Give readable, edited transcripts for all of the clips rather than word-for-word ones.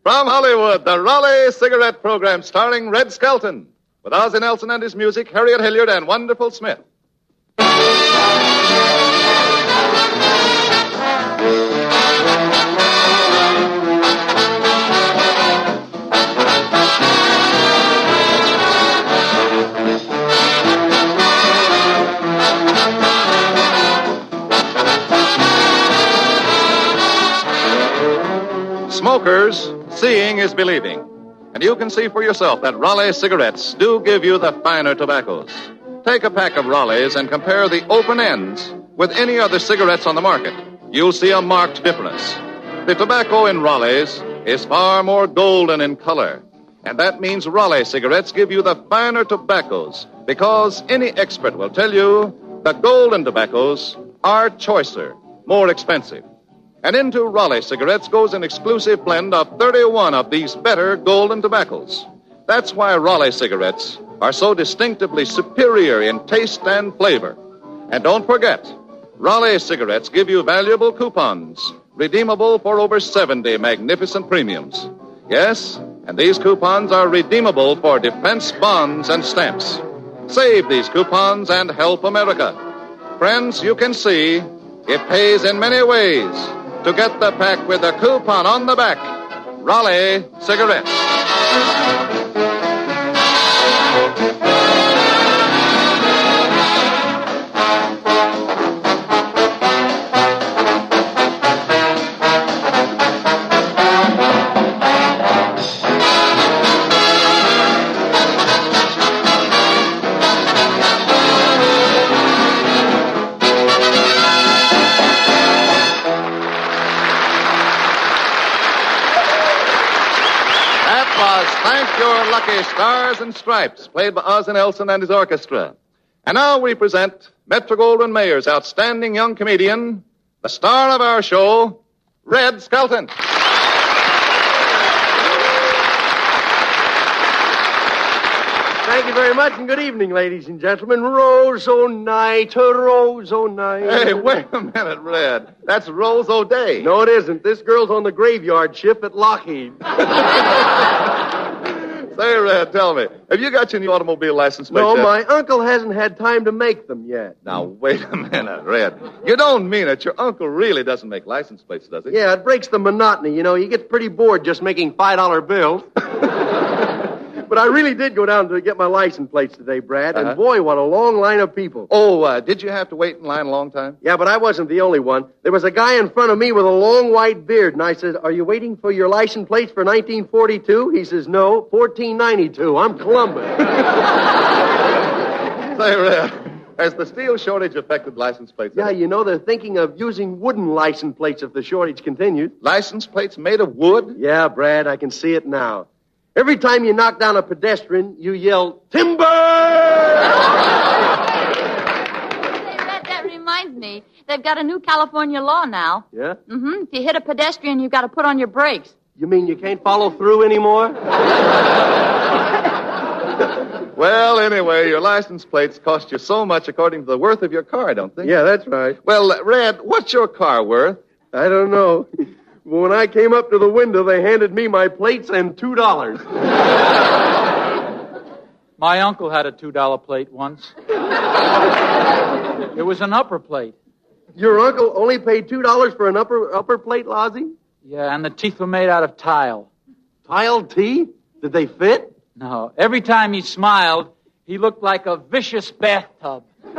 From Hollywood, the Raleigh cigarette program starring Red Skelton, with Ozzie Nelson and his music, Harriet, Hilliard, and Wonderful Smith. Smokers, seeing is believing. And you can see for yourself that Raleigh cigarettes do give you the finer tobaccos. Take a pack of Raleighs and compare the open ends with any other cigarettes on the market. You'll see a marked difference. The tobacco in Raleighs is far more golden in color. And that means Raleigh cigarettes give you the finer tobaccos because any expert will tell you the golden tobaccos are choicer, more expensive. And into Raleigh cigarettes goes an exclusive blend of 31 of these better golden tobaccos. That's why Raleigh cigarettes are so distinctively superior in taste and flavor. And don't forget, Raleigh cigarettes give you valuable coupons, redeemable for over 70 magnificent premiums. Yes, and these coupons are redeemable for defense bonds and stamps. Save these coupons and help America. Friends, you can see it pays in many ways to get the pack with the coupon on the back. Raleigh cigarettes. Thank Your Lucky Stars and Stripes, played by Ozzie Nelson and his orchestra. And now we present Metro-Goldwyn-Mayer's outstanding young comedian, the star of our show, Red Skelton. Thank you very much, and good evening, ladies and gentlemen. Rose O'Night, Rose O'Night. Hey, wait a minute, Red. That's Rose O'Day. No, it isn't. This girl's on the graveyard shift at Lockheed. Say, Red, tell me, have you got your new automobile license plate No, yet? my uncle hasn't had time to make them yet. Now, wait a minute, Red. You don't mean it. Your uncle really doesn't make license plates, does he? Yeah, it breaks the monotony. You know, he gets pretty bored just making $5 bills. But I really did go down to get my license plates today, Brad, and boy, what a long line of people. Oh, did you have to wait in line a long time? Yeah, but I wasn't the only one. There was a guy in front of me with a long white beard, and I said, "Are you waiting for your license plates for 1942? He says, "No, 1492. I'm Columbus." Say, Red, has the steel shortage affected license plates? Yeah, you know, they're thinking of using wooden license plates if the shortage continues. License plates made of wood? Yeah, Brad, I can see it now. Every time you knock down a pedestrian, you yell, "Timber!" That reminds me. They've got a new California law now. Yeah? Mm-hmm. If you hit a pedestrian, you've got to put on your brakes. You mean you can't follow through anymore? Well, anyway, your license plates cost you so much according to the worth of your car, don't they? Yeah, that's right. Well, Red, what's your car worth? I don't know. When I came up to the window, they handed me my plates and $2. My uncle had a $2 plate once. It was an upper plate. Your uncle only paid $2 for an upper plate, Ozzie? Yeah, and the teeth were made out of tile. Tile teeth? Did they fit? No, every time he smiled, he looked like a vicious bathtub. You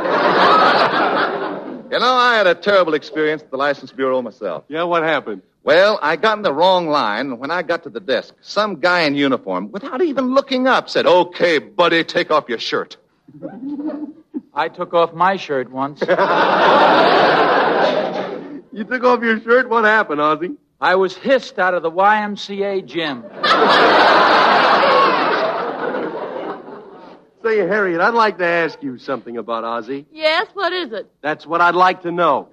know, I had a terrible experience at the License Bureau myself. Yeah, what happened? Well, I got in the wrong line, and when I got to the desk, some guy in uniform, without even looking up, said, "Okay, buddy, take off your shirt." I took off my shirt once. You took off your shirt? What happened, Ozzie? I was hissed out of the YMCA gym. Say, Harriet, I'd like to ask you something about Ozzie. Yes, what is it? That's what I'd like to know.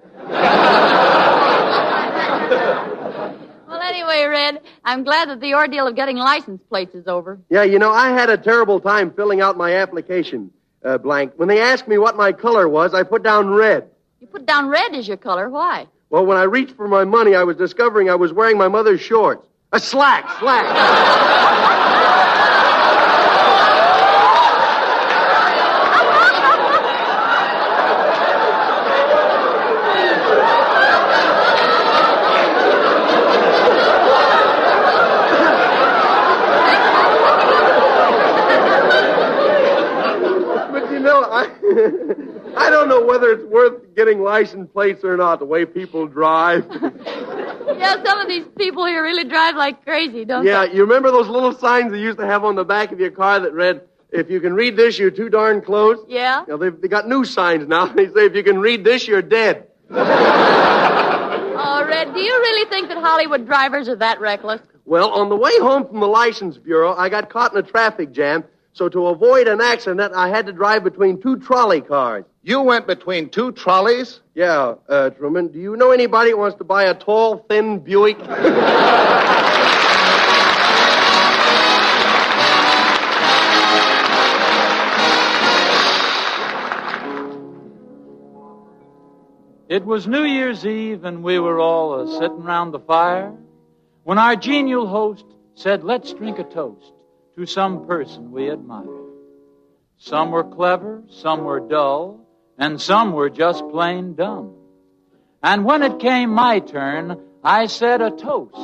Well, anyway, Red, I'm glad that the ordeal of getting license plates is over. Yeah, you know, I had a terrible time filling out my application blank. When they asked me what my color was, I put down red. You put down red as your color. Why? Well, when I reached for my money, I was discovering I was wearing my mother's shorts. Slack. But you know, I don't know whether it's worth getting license plates or not, the way people drive. Yeah, some of these people here really drive like crazy, don't Yeah, they? you remember those little signs they used to have on the back of your car that read, if you can read this, you're too darn close? Yeah? You know, they got new signs now. They say, if you can read this, you're dead. Oh, Red, do you really think that Hollywood drivers are that reckless? Well, on the way home from the License Bureau, I got caught in a traffic jam, so to avoid an accident, I had to drive between two trolley cars. You went between two trolleys? Yeah, Truman, do you know anybody who wants to buy a tall, thin Buick? It was New Year's Eve, and we were all sitting round the fire when our genial host said, let's drink a toast to some person we admire. Some were clever, some were dull, and some were just plain dumb. And when it came my turn, I said a toast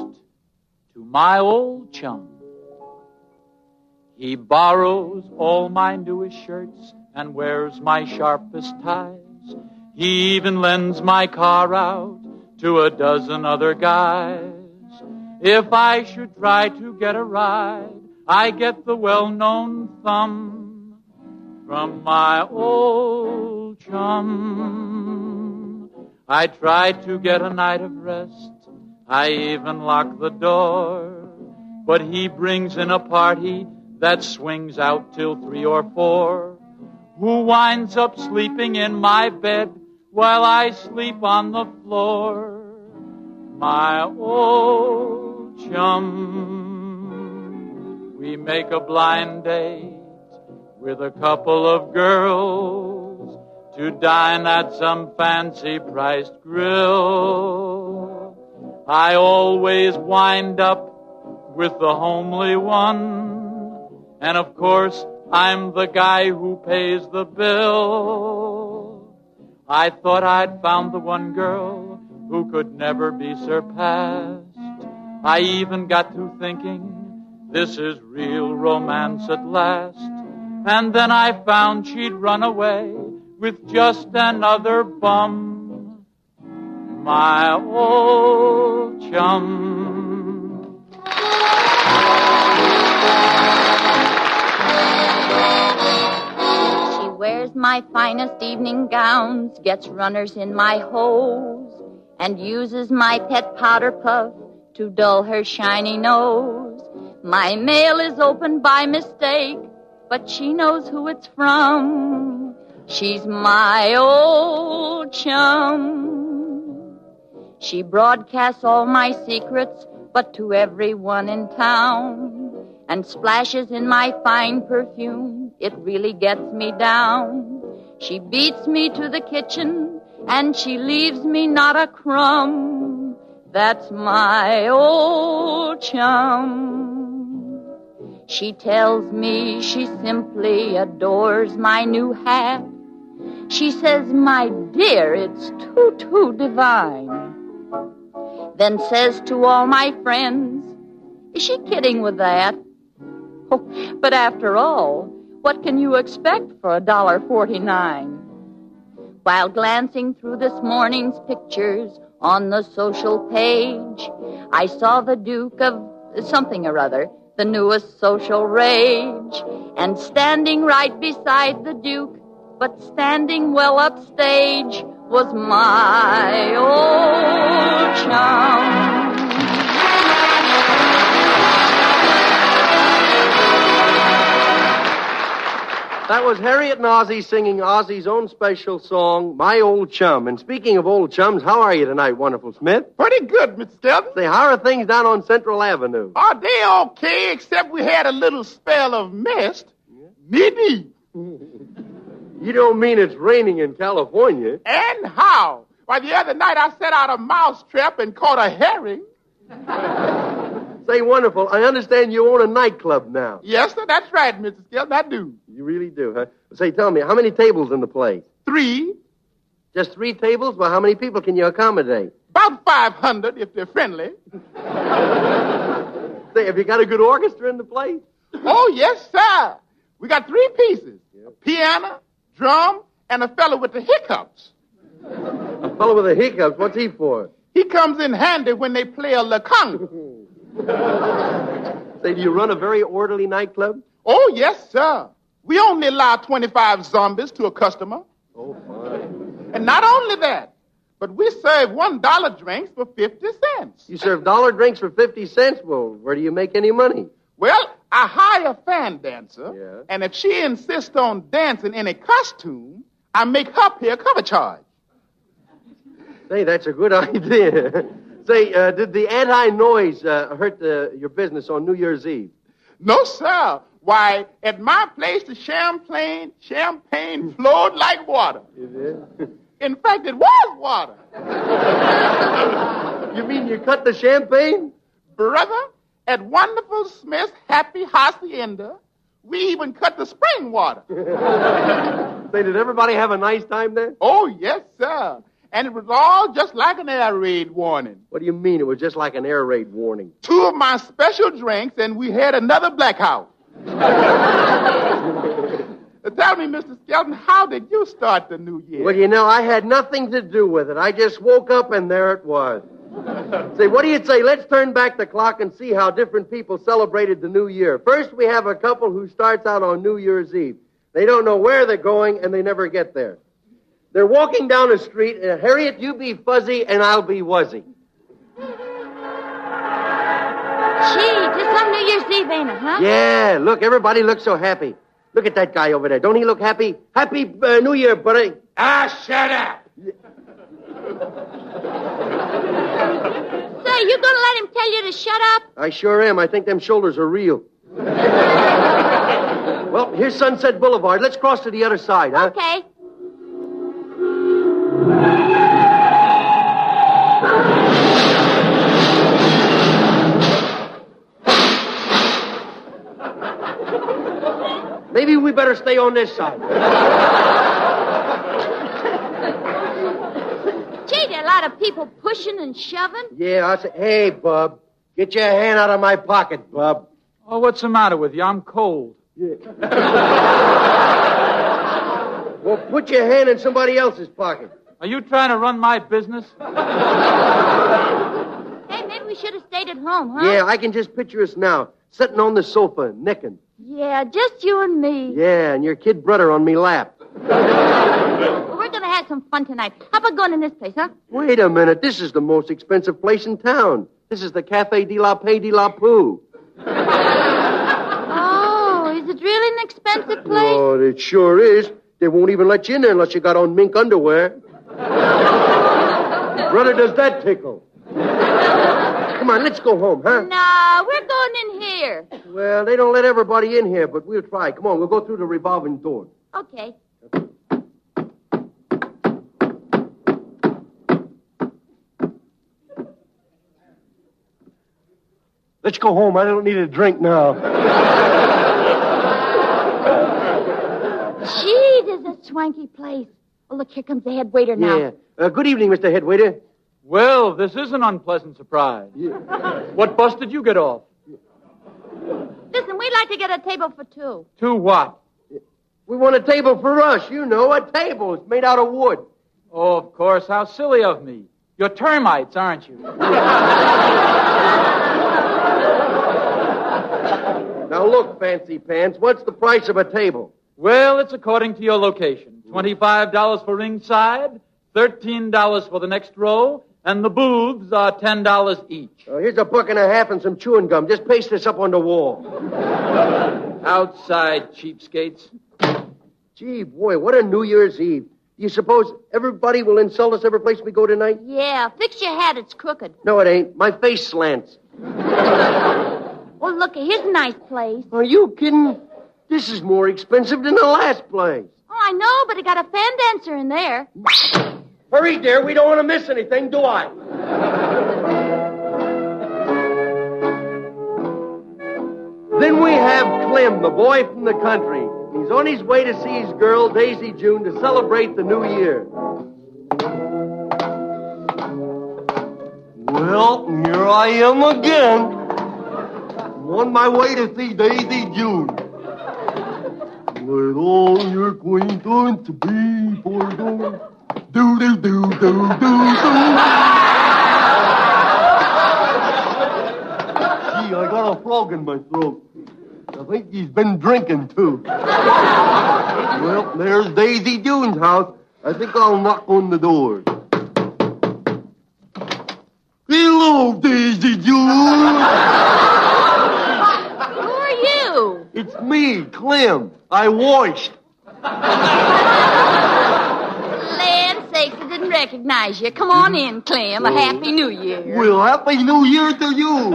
to my old chum. He borrows all my newest shirts and wears my sharpest ties. He even lends my car out to a dozen other guys. If I should try to get a ride, I get the well-known thumb from my old chum. I tried to get a night of rest. I even locked the door. But he brings in a party that swings out till 3 or 4, who winds up sleeping in my bed while I sleep on the floor. My old chum. We make a blind date with a couple of girls to dine at some fancy-priced grill. I always wind up with the homely one, and of course I'm the guy who pays the bill. I thought I'd found the one girl who could never be surpassed. I even got to thinking, this is real romance at last. And then I found she'd run away with just another bum. My old chum. She wears my finest evening gowns, gets runners in my hose, and uses my pet powder puff to dull her shiny nose. My mail is opened by mistake, but she knows who it's from. She's my old chum. She broadcasts all my secrets, but to everyone in town, and splashes in my fine perfume. It really gets me down. She beats me to the kitchen, and she leaves me not a crumb. That's my old chum. She tells me she simply adores my new hat. She says, my dear, it's too divine. Then says to all my friends, is she kidding with that? Oh, but after all, what can you expect for $1.49? While glancing through this morning's pictures on the social page, I saw the Duke of something or other, the newest social rage, and standing right beside the Duke, but standing well upstage, was my old chum. That was Harriet and Ozzie singing Ozzie's own special song, My Old Chum. And speaking of old chums, how are you tonight, Wonderful Smith? Pretty good, Mr. Skelton. Say, how are things down on Central Avenue? Are they okay, except we had a little spell of mist? Maybe. You don't mean it's raining in California? And how? Why, the other night I set out a mouse trap and caught a herring. Say, Say, wonderful. I understand you own a nightclub now. Yes, sir, that's right, Mr. Skelton, I do. You really do, huh? Say, tell me, how many tables in the place? 3. Just 3 tables? Well, how many people can you accommodate? About 500 if they're friendly. Say, have you got a good orchestra in the place? Oh, yes, sir. We got 3 pieces. Yep. A piano, drum, and a fellow with the hiccups. A fellow with the hiccups? What's he for? He comes in handy when they play a conga. Say, do you run a very orderly nightclub? Oh, yes, sir. We only allow 25 zombies to a customer. Oh, fine. And not only that, but we serve $1 drinks for 50 cents. You serve dollar drinks for 50 cents? Well, where do you make any money? Well, I hire a fan dancer, yeah. And if she insists on dancing in a costume, I make her pay a cover charge. Say, that's a good idea. Say, did the anti-noise hurt your business on New Year's Eve? No, sir. Why, at my place, the champagne flowed like water. Is it? In fact, it was water. You mean you cut the champagne? Brother, at Wonderful Smith's Happy Hacienda, we even cut the spring water. Say, did everybody have a nice time there? Oh, yes, sir. And it was all just like an air raid warning. What do you mean it was just like an air raid warning? 2 of my special drinks, and we had another blackout. Tell me, Mr. Skelton, how did you start the new year? Well, you know, I had nothing to do with it. I just woke up and there it was. Say, what do you say? Let's turn back the clock and see how different people celebrated the new year. First, we have a couple who starts out on New Year's Eve. They don't know where they're going, and they never get there. They're walking down the street, and Harriet, you be fuzzy, and I'll be wuzzy. Gee, just some New Year's Eve, ain't it, huh? Yeah, look, everybody looks so happy. Look at that guy over there. Don't he look happy? Happy New Year, buddy. Ah, shut up. Say, you gonna let him tell you to shut up? I sure am. I think them shoulders are real. Well, here's Sunset Boulevard. Let's cross to the other side, huh? Okay. Maybe we better stay on this side. Gee, there are a lot of people pushing and shoving. Yeah, I say, hey, Bub, get your hand out of my pocket, Bub. Oh, what's the matter with you? I'm cold. Yeah. Well, put your hand in somebody else's pocket. Are you trying to run my business? Hey, maybe we should have stayed at home, huh? Yeah, I can just picture us now, sitting on the sofa, necking. Yeah, just you and me. Yeah, and your kid brother on me lap. Well, we're going to have some fun tonight. How about going in this place, huh? Wait a minute. This is the most expensive place in town. This is the Café de la Paix de la Pooh. Oh, is it really an expensive place? Oh, it sure is. They won't even let you in there unless you got on mink underwear. Brother, does that tickle? Come on, let's go home, huh? No, we're going in here. Well, they don't let everybody in here, but we'll try. Come on, we'll go through the revolving door. Okay. Let's go home. I don't need a drink now. Gee, this is a swanky place. Oh, look, here comes the head waiter now. Yeah. Good evening, Mr. Head Waiter. Well, this is an unpleasant surprise. Yeah. What bus did you get off? Listen, we'd like to get a table for 2. 2 what? We want a table for us. You know, a table. It's made out of wood. Oh, of course. How silly of me. You're termites, aren't you? Now, look, Fancy Pants, what's the price of a table? Well, it's according to your location. $25 for ringside, $13 for the next row, and the booths are $10 each. Here's $1.50 and some chewing gum. Just paste this up on the wall. Outside, cheapskates. Gee, boy, what a New Year's Eve. Do you suppose everybody will insult us every place we go tonight? Yeah, fix your hat. It's crooked. No, it ain't. My face slants. Oh, look, here's a nice place. Are you kidding? This is more expensive than the last place. Oh, I know, but it got a fan dancer in there. Hurry, dear. We don't want to miss anything, do I? Then we have Clem, the boy from the country. He's on his way to see his girl, Daisy June, to celebrate the new year. Well, here I am again. I'm on my way to see Daisy June. Let all your acquaintance be forgone. Do. Gee, I got a frog in my throat. I think he's been drinking, too. Well, there's Daisy June's house. I think I'll knock on the door. Hello, Daisy June. Who are you? It's me, Clem. I washed. Land sakes, I didn't recognize you. Come on in, Clem. A Happy New Year. Well, Happy New Year to you.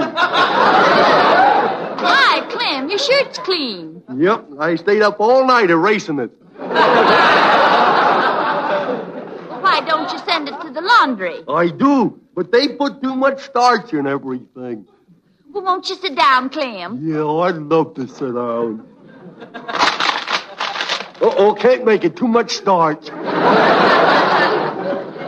Hi, Clem. Your shirt's clean. Yep, I stayed up all night erasing it. Why don't you send it to the laundry? I do, but they put too much starch in everything. Well, won't you sit down, Clem? Yeah, I'd love to sit down. Uh-oh, can't make it. Too much starch.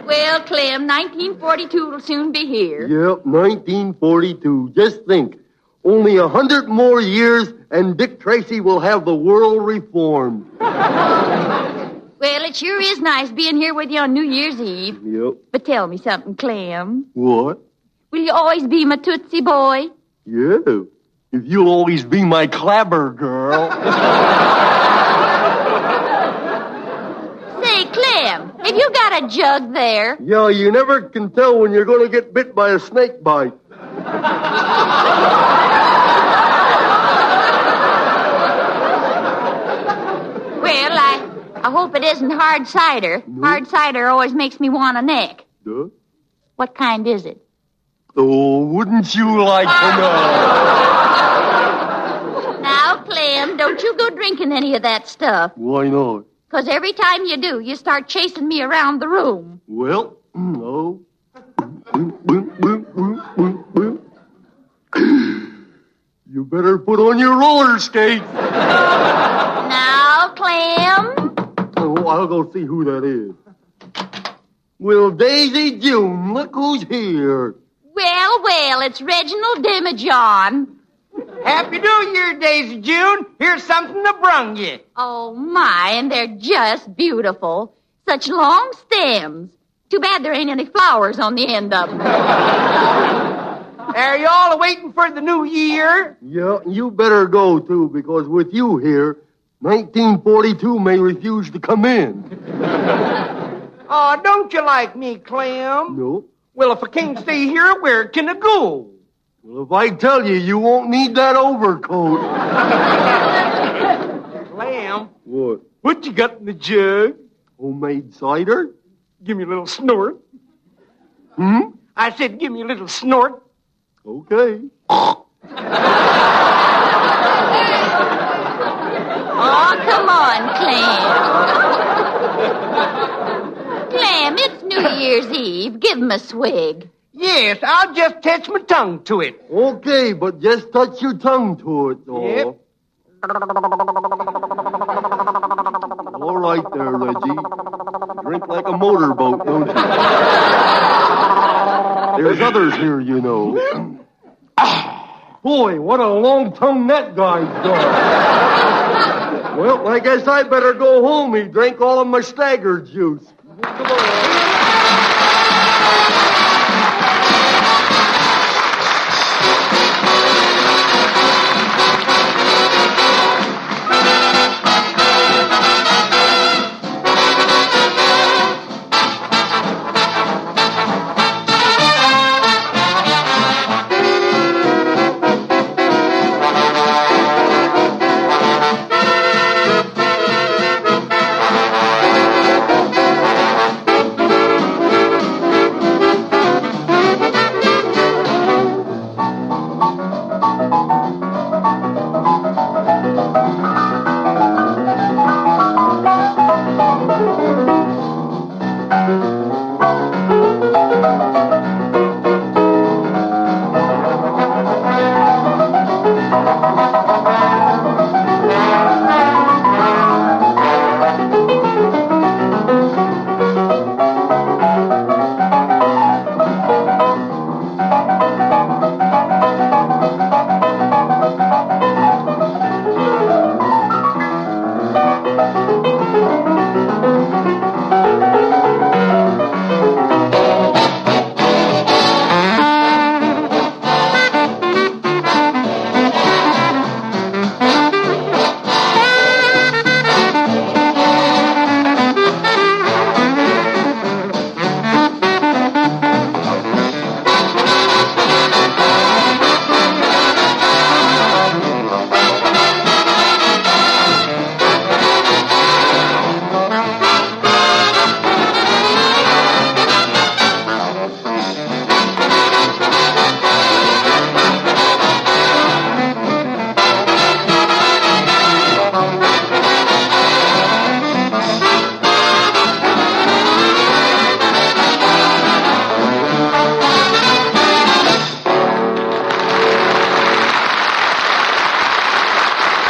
Well, Clem, 1942 will soon be here. Yep, 1942. Just think. Only 100 more years, and Dick Tracy will have the world reformed. Well, it sure is nice being here with you on New Year's Eve. Yep. But tell me something, Clem. What? Will you always be my Tootsie boy? Yeah. If you'll always be my clabber girl. Say, Clem, have you got a jug there? Yeah, you never can tell when you're going to get bit by a snake bite. Well, I hope it isn't hard cider. No. Hard cider always makes me want a neck. Duh? What kind is it? Oh, wouldn't you like to know? Now, Clem, don't you go drinking any of that stuff. Why not? 'Cause every time you do, you start chasing me around the room. Well, no. You better put on your roller skates. Now, Clem. Oh, I'll go see who that is. Well, Daisy June, look who's here. Well, it's Reginald Demijohn. Happy New Year, Daisy June. Here's something to brung you. Oh, my, and they're just beautiful. Such long stems. Too bad there ain't any flowers on the end of them. Are you all waiting for the new year? Yeah, you better go, too, because with you here, 1942 may refuse to come in. Oh, don't you like me, Clem? No. Well, if I can't stay here, where can I go? Well, if I tell you, you won't need that overcoat. Clem, What? what you got in the jug? Homemade cider? Give me a little snort. Hmm? I said give me a little snort. Okay. Oh, come on, Clem. Clem, it's New Year's Eve. Give him a swig. Yes, I'll just touch my tongue to it. Okay, but just touch your tongue to it, though. Yep. All right there, Reggie. Drink like a motorboat, don't you? There's others here, you know. Boy, what a long tongue that guy's got. Well, I guess I better go home. He drank all of my stagger juice. Come on.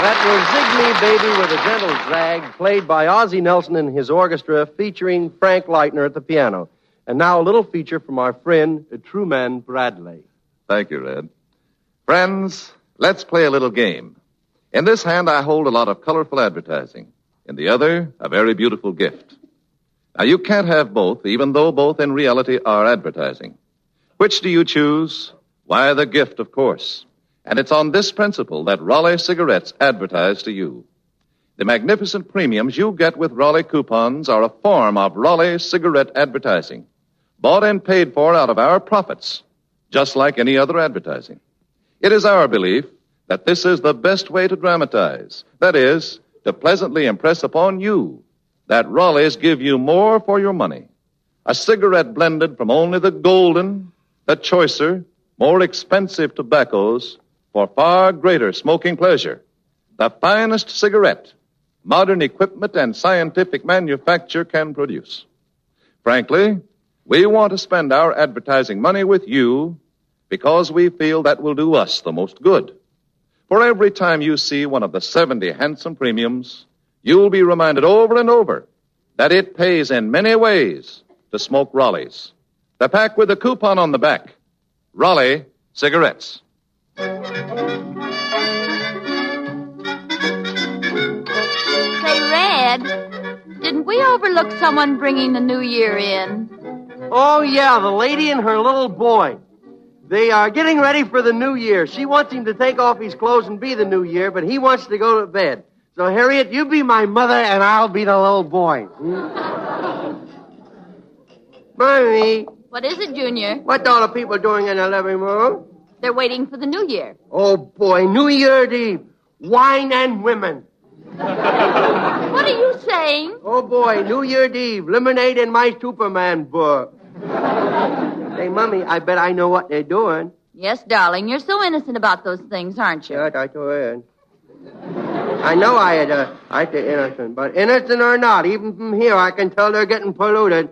That was Zig Me Baby with a Gentle Zag, played by Ozzie Nelson and his orchestra, featuring Frank Leitner at the piano. And now a little feature from our friend, Truman Bradley. Thank you, Red. Friends, let's play a little game. In this hand, I hold a lot of colorful advertising. In the other, a very beautiful gift. Now, you can't have both, even though both in reality are advertising. Which do you choose? Why, the gift, of course. And it's on this principle that Raleigh cigarettes advertise to you. The magnificent premiums you get with Raleigh coupons are a form of Raleigh cigarette advertising, bought and paid for out of our profits, just like any other advertising. It is our belief that this is the best way to dramatize, that is, to pleasantly impress upon you that Raleighs give you more for your money. A cigarette blended from only the golden, the choicer, more expensive tobaccos for far greater smoking pleasure. The finest cigarette modern equipment and scientific manufacture can produce. Frankly, we want to spend our advertising money with you because we feel that will do us the most good. For every time you see one of the 70 handsome premiums, you'll be reminded over and over that it pays in many ways to smoke Raleighs. The pack with the coupon on the back. Raleigh cigarettes. Say, Red, didn't we overlook someone bringing the new year in? Oh, yeah, the lady and her little boy. They are getting ready for the new year. She wants him to take off his clothes and be the new year, but he wants to go to bed. So, Harriet, you be my mother, and I'll be the little boy. Mommy. What is it, Junior? What all the people doing in the living room? They're waiting for the new year. Oh, boy, New Year's Eve. Wine and women. What are you saying? Oh, boy, New Year's Eve. Lemonade in my Superman book. Hey, Mommy, I bet I know what they're doing. Yes, darling, you're so innocent about those things, aren't you? Yeah, that's right. I know I say innocent, but innocent or not, even from here I can tell they're getting polluted.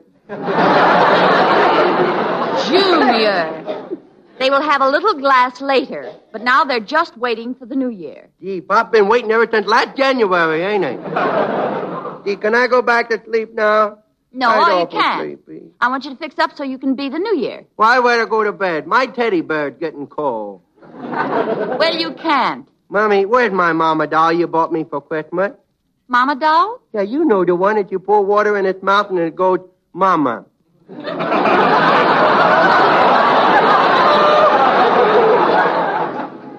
Junior. They will have a little glass later, but now they're just waiting for the new year. Gee, Pop been waiting ever since last January, ain't he? Gee, can I go back to sleep now? No, you can't. Sleepy. I want you to fix up so you can be the new year. Why would I go to bed? My teddy bear's getting cold. Well, you can't. Mommy, where's my mama doll you bought me for Christmas? Mama doll? Yeah, you know the one that you pour water in its mouth and it goes, Mama.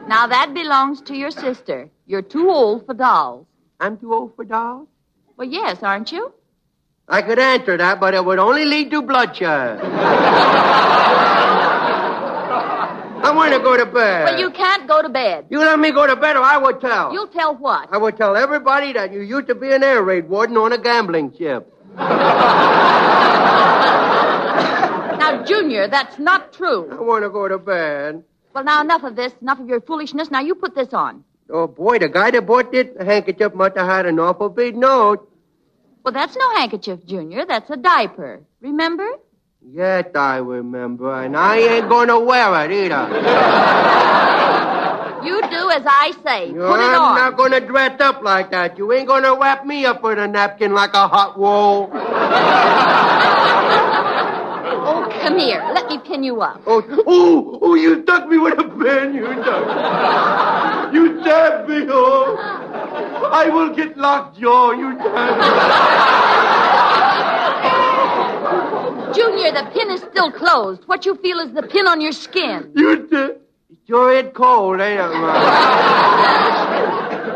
Now, that belongs to your sister. You're too old for dolls. I'm too old for dolls? Well, yes, aren't you? I could answer that, but it would only lead to bloodshed. I want to go to bed. Well, you can't go to bed. You let me go to bed or I would tell. You'll tell what? I would tell everybody that you used to be an air raid warden on a gambling ship. Now, Junior, that's not true. I want to go to bed. Well, now, enough of this, enough of your foolishness. Now, you put this on. Oh, boy, the guy that bought this handkerchief must have had an awful big nose. Well, that's no handkerchief, Junior. That's a diaper. Remember? Yes, I remember, and I ain't going to wear it either. You do as I say. Put it on. I'm not going to dress up like that. You ain't going to wrap me up with a napkin like a hot roll. Oh, come here. Let me pin you up. Oh, you stuck me with a pin. You stabbed me, oh. I will get lockjaw. You stabbed me. Junior, the pin is still closed. What you feel is the pin on your skin. You did. Sure it's cold, ain't it,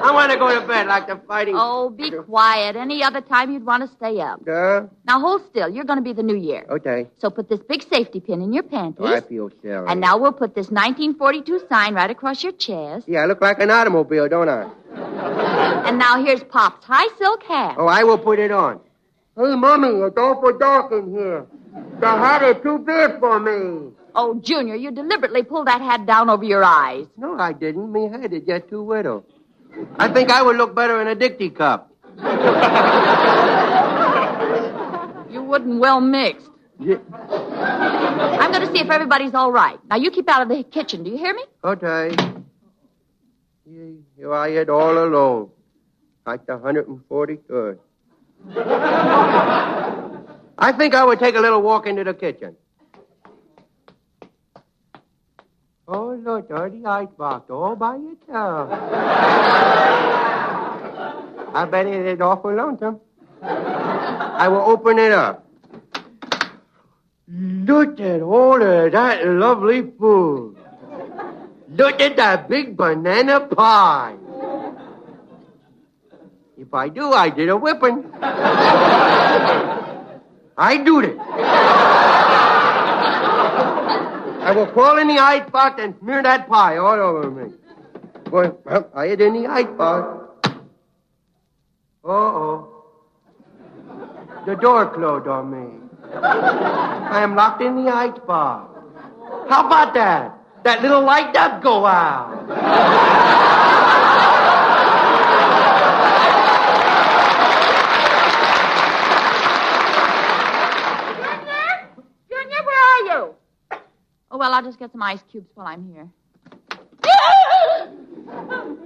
I want to go to bed like the fighting... Oh, be quiet. Any other time you'd want to stay up. Now, hold still. You're going to be the new year. Okay. So put this big safety pin in your panties. Oh, I feel sorry. And now we'll put this 1942 sign right across your chest. Yeah, I look like an automobile, don't I? And now here's Pop's high silk hat. Oh, I will put it on. Hey, Mommy, it's awful dark in here. The hat is too big for me. Oh, Junior, you deliberately pulled that hat down over your eyes. No, I didn't. Me head is just too little. I think I would look better in a Dixie cup. You wouldn't well mixed. Yeah. I'm going to see if everybody's all right. Now, you keep out of the kitchen. Do you hear me? Okay. Yeah. Here I had all alone. Like the 143rd. I think I would take a little walk into the kitchen. Oh, look, there's the icebox all by itself. I bet it is awful lonesome. I will open it up. Look at all of that lovely food. Look at that big banana pie. If I do, I did a whipping. I do it. I will crawl in the icebox and smear that pie all over me. Well, I hid in the icebox. Uh-oh. The door closed on me. I am locked in the icebox. How about that? That little light does go out. Junior, where are you? Oh, well, I'll just get some ice cubes while I'm here.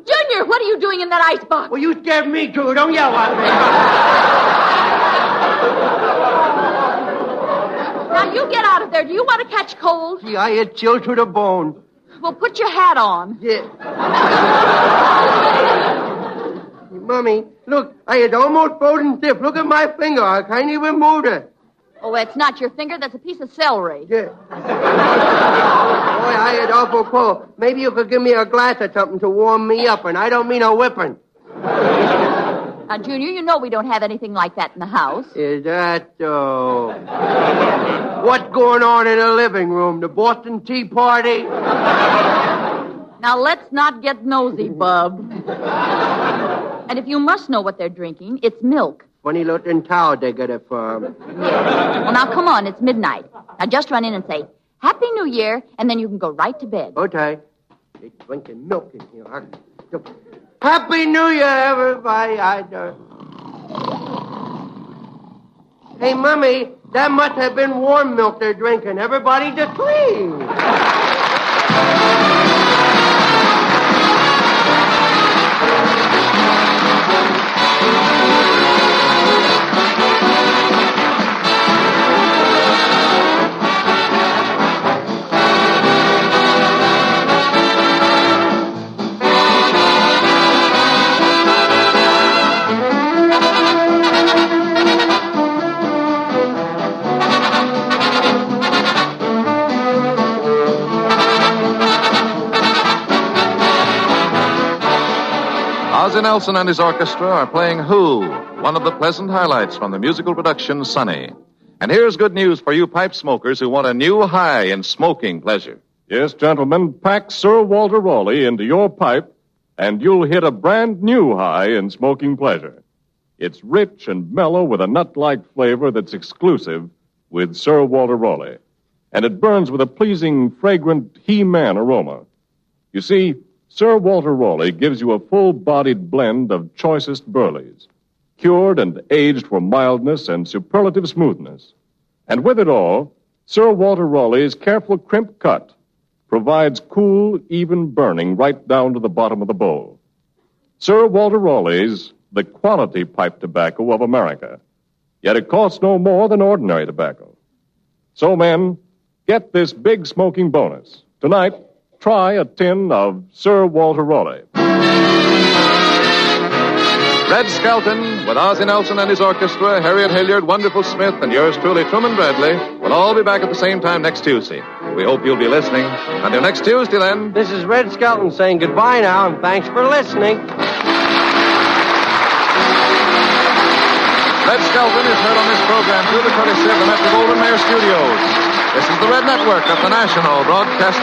Junior, what are you doing in that icebox? Well, you scared me, too. Don't yell at me. Now, you get out of there. Do you want to catch cold? Gee, I had chilled to the bone. Well, put your hat on. Yeah. Mommy, look, I had almost frozen stiff. Look at my finger. I can't even move it. Oh, it's not your finger. That's a piece of celery. Yeah. Boy, I had awful cold. Maybe you could give me a glass of something to warm me up, and I don't mean a whipping. Now, Junior, you know we don't have anything like that in the house. Is that so? What's going on in the living room? The Boston Tea Party? Now, let's not get nosy, bub. And if you must know what they're drinking, it's milk. Funny-looking cow they get it from. Yeah. Well, now, come on. It's midnight. Now, just run in and say, Happy New Year, and then you can go right to bed. Okay. They're drinking milk in here. Happy New Year, everybody. Hey, Mummy, that must have been warm milk they're drinking. Everybody just clean. Ozzie Nelson and his orchestra are playing Who, one of the pleasant highlights from the musical production Sunny. And here's good news for you pipe smokers who want a new high in smoking pleasure. Yes, gentlemen, pack Sir Walter Raleigh into your pipe, and you'll hit a brand new high in smoking pleasure. It's rich and mellow with a nut-like flavor that's exclusive with Sir Walter Raleigh. And it burns with a pleasing, fragrant He-Man aroma. You see, Sir Walter Raleigh gives you a full-bodied blend of choicest burleys, cured and aged for mildness and superlative smoothness. And with it all, Sir Walter Raleigh's careful crimp cut provides cool, even burning right down to the bottom of the bowl. Sir Walter Raleigh's the quality pipe tobacco of America, yet it costs no more than ordinary tobacco. So, men, get this big smoking bonus. Tonight, try a tin of Sir Walter Raleigh. Red Skelton, with Ozzie Nelson and his orchestra, Harriet, Hilliard, Wonderful Smith, and yours truly, Truman Bradley, will all be back at the same time next Tuesday. We hope you'll be listening. Until next Tuesday, then. This is Red Skelton saying goodbye now, and thanks for listening. Red Skelton is heard on this program through the courtesy of the Metro-Goldwyn-Mayer Studios. This is the Red Network of the National Broadcasting